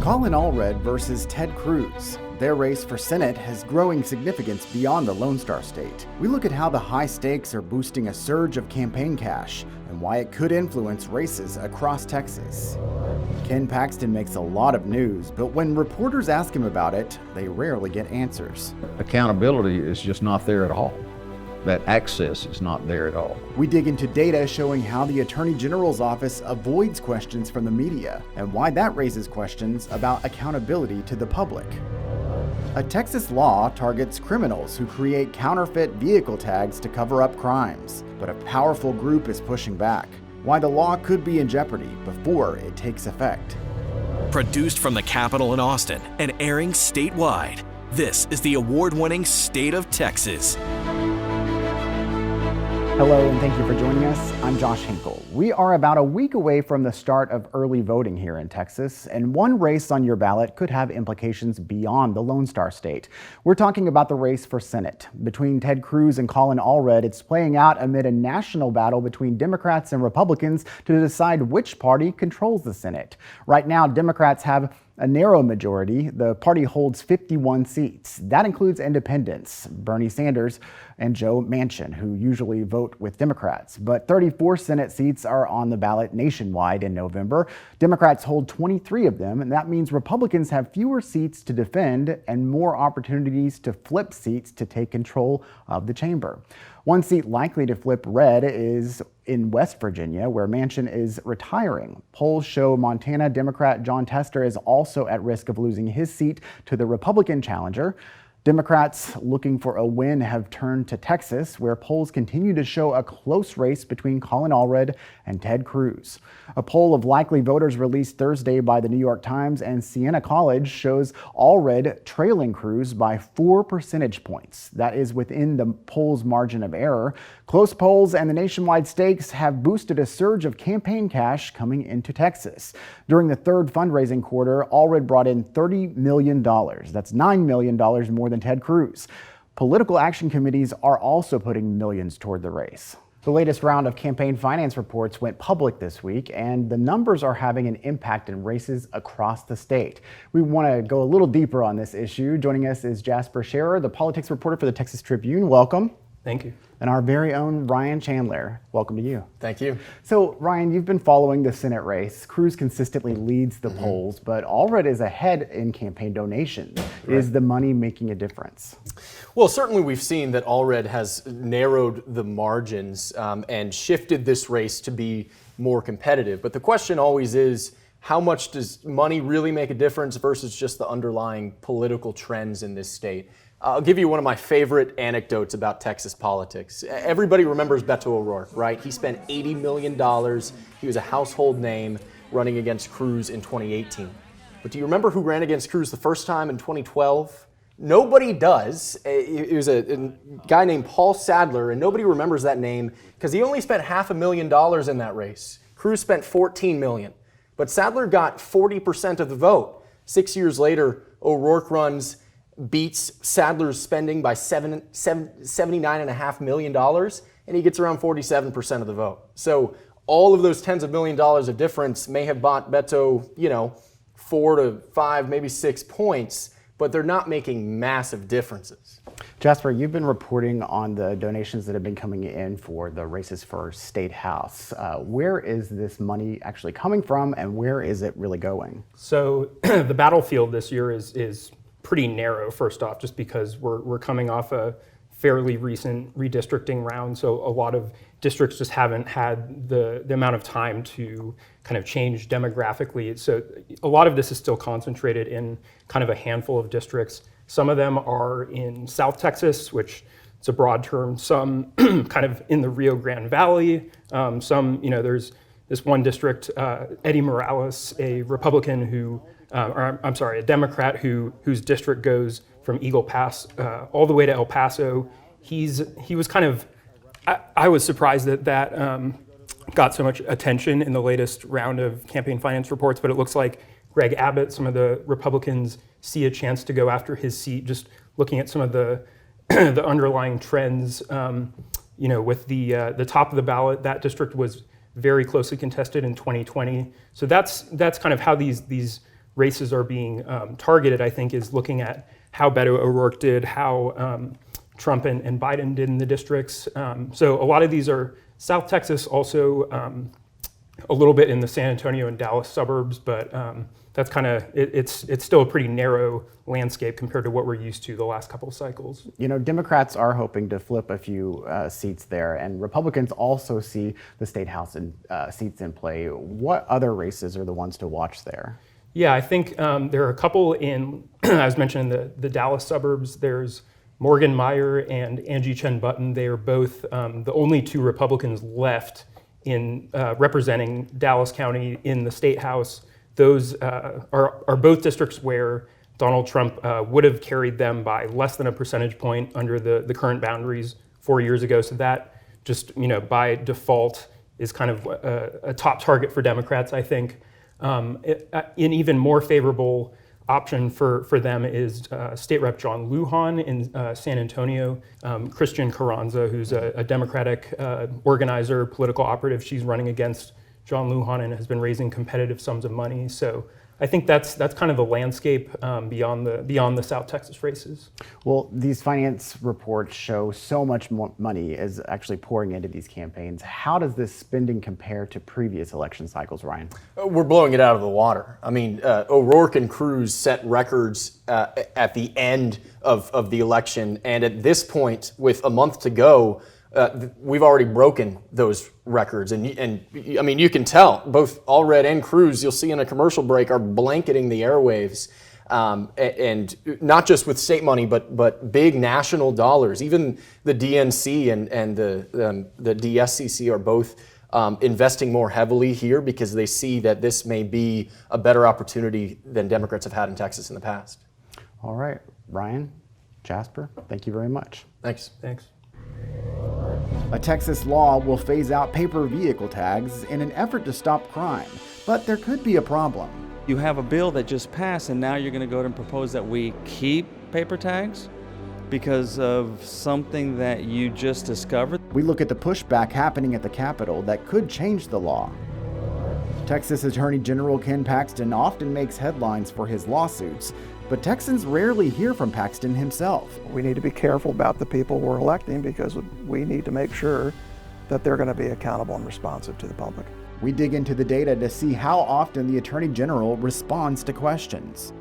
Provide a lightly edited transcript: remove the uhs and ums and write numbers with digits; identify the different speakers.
Speaker 1: Colin Allred versus Ted Cruz. Their race for Senate has growing significance beyond the Lone Star State. We look at how the high stakes are boosting a surge of campaign cash and why it could influence races across Texas. Ken Paxton makes a lot of news, but when reporters ask him about it, they rarely get answers.
Speaker 2: Accountability is just not there at all. That access is not there at all.
Speaker 1: We dig into data showing how the Attorney General's office avoids questions from the media and why that raises questions about accountability to the public. A Texas law targets criminals who create counterfeit vehicle tags to cover up crimes, but a powerful group is pushing back. Why the law could be in jeopardy before it takes effect.
Speaker 3: Produced from the Capitol in Austin and airing statewide, this is the award-winning State of Texas.
Speaker 1: Hello and thank you for joining us. I'm Josh Hinkle. We are about a week away from the start of early voting here in Texas, and one race on your ballot could have implications beyond the Lone Star State. We're talking about the race for Senate. Between Ted Cruz and Colin Allred, it's playing out amid a national battle between Democrats and Republicans to decide which party controls the Senate. Right now, Democrats have a narrow majority. The party holds 51 seats. That includes independents, Bernie Sanders and Joe Manchin, who usually vote with Democrats. But 34 Senate seats are on the ballot nationwide in November. Democrats hold 23 of them, and that means Republicans have fewer seats to defend and more opportunities to flip seats to take control of the chamber. One seat likely to flip red is in West Virginia, where Manchin is retiring. Polls show Montana Democrat Jon Tester is also at risk of losing his seat to the Republican challenger. Democrats looking for a win have turned to Texas, where polls continue to show a close race between Colin Allred and Ted Cruz. A poll of likely voters released Thursday by the New York Times and Siena College shows Allred trailing Cruz by 4 percentage points. That is within the poll's margin of error. Close polls and the nationwide stakes have boosted a surge of campaign cash coming into Texas. During the third fundraising quarter, Allred brought in $30 million. That's $9 million more than Ted Cruz. Political action committees are also putting millions toward the race. The latest round of campaign finance reports went public this week, and the numbers are having an impact in races across the state. We want to go a little deeper on this issue. Joining us is Jasper Scherer, the politics reporter for the Texas Tribune. Welcome.
Speaker 4: Thank you.
Speaker 1: And our very own Ryan Chandler. Welcome to you.
Speaker 4: Thank you.
Speaker 1: So, Ryan, you've been following the Senate race. Cruz consistently leads the polls, but Allred is ahead in campaign donations. Right. Is the money making a difference?
Speaker 4: Well, certainly we've seen that Allred has narrowed the margins and shifted this race to be more competitive. But the question always is, how much does money really make a difference versus just the underlying political trends in this state? I'll give you one of my favorite anecdotes about Texas politics. Everybody remembers Beto O'Rourke, right? He spent $80 million. He was a household name running against Cruz in 2018. But do you remember who ran against Cruz the first time in 2012? Nobody does. It was a guy named Paul Sadler, and nobody remembers that name because he only spent $500,000 in that race. Cruz spent $14 million. But Sadler got 40% of the vote. 6 years later, O'Rourke runs, beats Sadler's spending by $79.5 million, and he gets around 47% of the vote. So all of those tens of million dollars of difference may have bought Beto, 4 to 5, maybe 6 points, but they're not making massive differences.
Speaker 1: Jasper, you've been reporting on the donations that have been coming in for the races for State House. Where is this money actually coming from, and where is it really going?
Speaker 5: So the battlefield this year is pretty narrow, first off, just because we're coming off a fairly recent redistricting round. So a lot of districts just haven't had the amount of time to kind of change demographically. So a lot of this is still concentrated in kind of a handful of districts. Some of them are in South Texas, which it's a broad term. Some kind of in the Rio Grande Valley. Some, there's this one district, Eddie Morales, a Republican a Democrat whose district goes from Eagle Pass all the way to El Paso. He was kind of, I was surprised that got so much attention in the latest round of campaign finance reports, but it looks like Greg Abbott, some of the Republicans see a chance to go after his seat, just looking at some of the the underlying trends. With the top of the ballot, that district was very closely contested in 2020. So that's kind of how these races are being targeted, I think, is looking at how Beto O'Rourke did, how Trump and Biden did in the districts. So a lot of these are South Texas, also a little bit in the San Antonio and Dallas suburbs, but that's kind of, it's still a pretty narrow landscape compared to what we're used to the last couple of cycles.
Speaker 1: You know, Democrats are hoping to flip a few seats there, and Republicans also see the state house seats in play. What other races are the ones to watch there?
Speaker 5: Yeah, I think there are a couple in, I was mentioning the Dallas suburbs. There's Morgan Meyer and Angie Chen Button. They are both the only two Republicans left in representing Dallas County in the state house. Those are both districts where Donald Trump would have carried them by less than a percentage point under the current boundaries 4 years ago. So that just, by default is kind of a top target for Democrats, I think. An even more favorable option for them is State Rep John Lujan in San Antonio. Christian Carranza, who's a Democratic organizer, political operative, she's running against John Lujan and has been raising competitive sums of money. So I think that's kind of the landscape beyond the South Texas races.
Speaker 1: Well, these finance reports show so much more money is actually pouring into these campaigns. How does this spending compare to previous election cycles, Ryan?
Speaker 4: We're blowing it out of the water. I mean, O'Rourke and Cruz set records at the end of the election, and at this point, with a month to go, we've already broken those records, and I mean, you can tell both Allred and Cruz, you'll see in a commercial break, are blanketing the airwaves, and not just with state money, but big national dollars. Even the DNC and the DSCC are both investing more heavily here because they see that this may be a better opportunity than Democrats have had in Texas in the past.
Speaker 1: All right, Ryan, Jasper, thank you very much.
Speaker 4: Thanks.
Speaker 5: Thanks.
Speaker 1: A Texas law will phase out paper vehicle tags in an effort to stop crime, but there could be a problem.
Speaker 6: You have a bill that just passed, and now you're going to go and propose that we keep paper tags because of something that you just discovered?
Speaker 1: We look at the pushback happening at the Capitol that could change the law. Texas Attorney General Ken Paxton often makes headlines for his lawsuits, but Texans rarely hear from Paxton himself.
Speaker 7: We need to be careful about the people we're electing because we need to make sure that they're going to be accountable and responsive to the public.
Speaker 1: We dig into the data to see how often the Attorney General responds to questions.